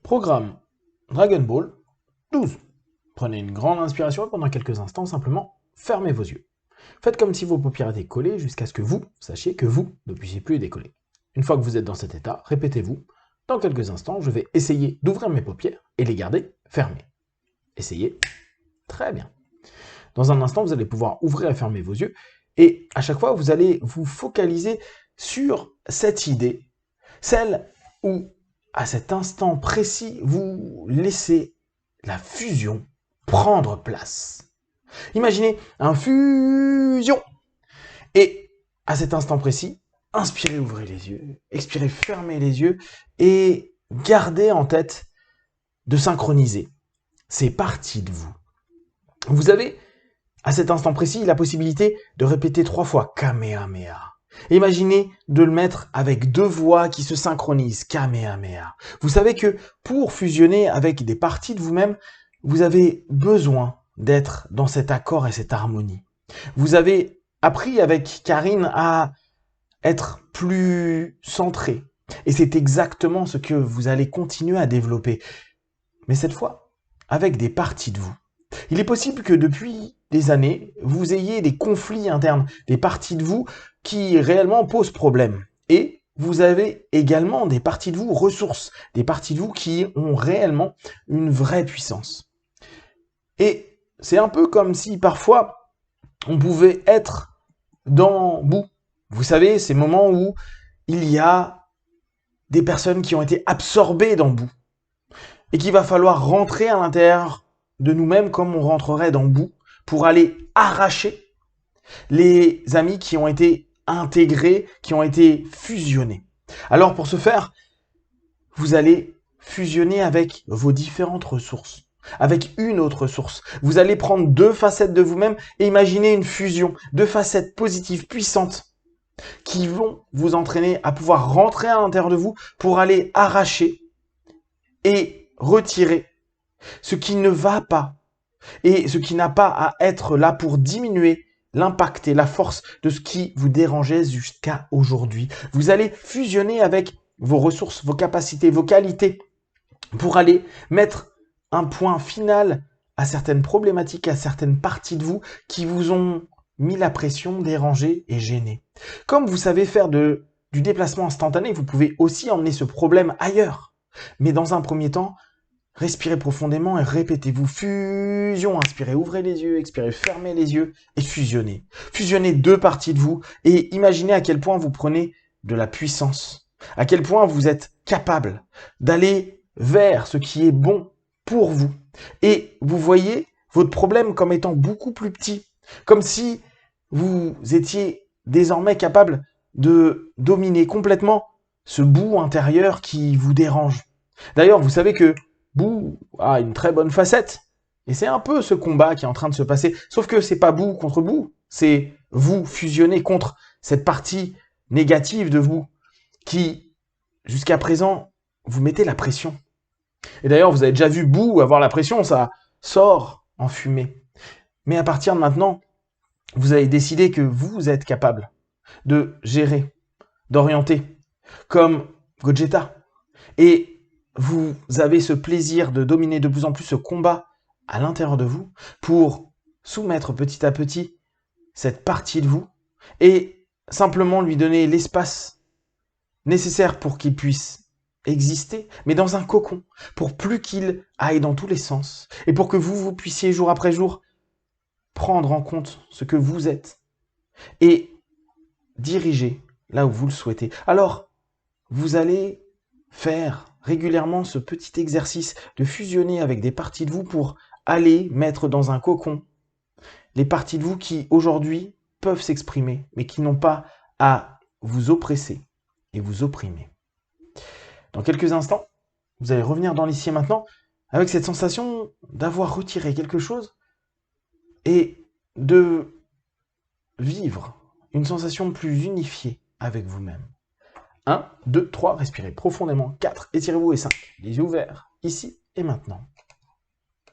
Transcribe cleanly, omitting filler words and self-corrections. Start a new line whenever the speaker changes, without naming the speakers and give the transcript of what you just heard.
Programme Dragon Ball 12. Prenez une grande inspiration et pendant quelques instants, simplement, fermez vos yeux. Faites comme si vos paupières étaient collées jusqu'à ce que vous sachiez que vous ne puissiez plus les décoller. Une fois que vous êtes dans cet état, répétez-vous. Dans quelques instants, je vais essayer d'ouvrir mes paupières et les garder fermées. Essayez. Très bien. Dans un instant, vous allez pouvoir ouvrir et fermer vos yeux. Et à chaque fois, vous allez vous focaliser sur cette idée, celle où, à cet instant précis, vous laissez la fusion prendre place. Imaginez un fusion. Et à cet instant précis, inspirez, ouvrez les yeux, expirez, fermez les yeux et gardez en tête de synchroniser ces parties de vous. Vous avez, à cet instant précis, la possibilité de répéter 3 fois Kamehameha. Imaginez de le mettre avec 2 voix qui se synchronisent, Kamehameha. Vous savez que pour fusionner avec des parties de vous-même, vous avez besoin d'être dans cet accord et cette harmonie. Vous avez appris avec Karine à être plus centré. Et c'est exactement ce que vous allez continuer à développer. Mais cette fois, avec des parties de vous. Il est possible que depuis des années, vous ayez des conflits internes, des parties de vous qui réellement posent problème. Et vous avez également des parties de vous ressources, des parties de vous qui ont réellement une vraie puissance. Et c'est un peu comme si parfois on pouvait être dans bout. Vous savez, ces moments où il y a des personnes qui ont été absorbées dans bout et qu'il va falloir rentrer à l'intérieur de nous-mêmes comme on rentrerait dans bout pour aller arracher les amis qui ont été intégrés, qui ont été fusionnés. Alors pour ce faire, vous allez fusionner avec vos différentes ressources, avec une autre source. Vous allez prendre 2 facettes de vous-même et imaginer une fusion, 2 facettes positives, puissantes, qui vont vous entraîner à pouvoir rentrer à l'intérieur de vous pour aller arracher et retirer ce qui ne va pas et ce qui n'a pas à être là pour diminuer l'impact et la force de ce qui vous dérangeait jusqu'à aujourd'hui. Vous allez fusionner avec vos ressources, vos capacités, vos qualités pour aller mettre un point final à certaines problématiques, à certaines parties de vous qui vous ont mis la pression, dérangé et gêné. Comme vous savez faire du déplacement instantané, vous pouvez aussi emmener ce problème ailleurs. Mais dans un premier temps, respirez profondément et répétez-vous fusion. Inspirez, ouvrez les yeux, expirez, fermez les yeux et fusionnez. Fusionnez 2 parties de vous et imaginez à quel point vous prenez de la puissance, à quel point vous êtes capable d'aller vers ce qui est bon pour vous. Et vous voyez votre problème comme étant beaucoup plus petit, comme si vous étiez désormais capable de dominer complètement ce bout intérieur qui vous dérange. D'ailleurs, vous savez que Boo a une très bonne facette. Et c'est un peu ce combat qui est en train de se passer. Sauf que c'est pas Boo contre Boo. C'est vous fusionner contre cette partie négative de vous qui, jusqu'à présent, vous mettez la pression. Et d'ailleurs, vous avez déjà vu Boo avoir la pression, ça sort en fumée. Mais à partir de maintenant, vous avez décidé que vous êtes capable de gérer, d'orienter, comme Gogeta. Et vous avez ce plaisir de dominer de plus en plus ce combat à l'intérieur de vous pour soumettre petit à petit cette partie de vous et simplement lui donner l'espace nécessaire pour qu'il puisse exister, mais dans un cocon, pour plus qu'il aille dans tous les sens et pour que vous puissiez jour après jour prendre en compte ce que vous êtes et diriger là où vous le souhaitez. Alors, vous allez faire régulièrement ce petit exercice de fusionner avec des parties de vous pour aller mettre dans un cocon les parties de vous qui aujourd'hui peuvent s'exprimer, mais qui n'ont pas à vous oppresser et vous opprimer. Dans quelques instants, vous allez revenir dans l'ici et maintenant avec cette sensation d'avoir retiré quelque chose et de vivre une sensation plus unifiée avec vous-même. 1, 2, 3, respirez profondément. 4, étirez-vous et 5, les yeux ouverts, ici et maintenant.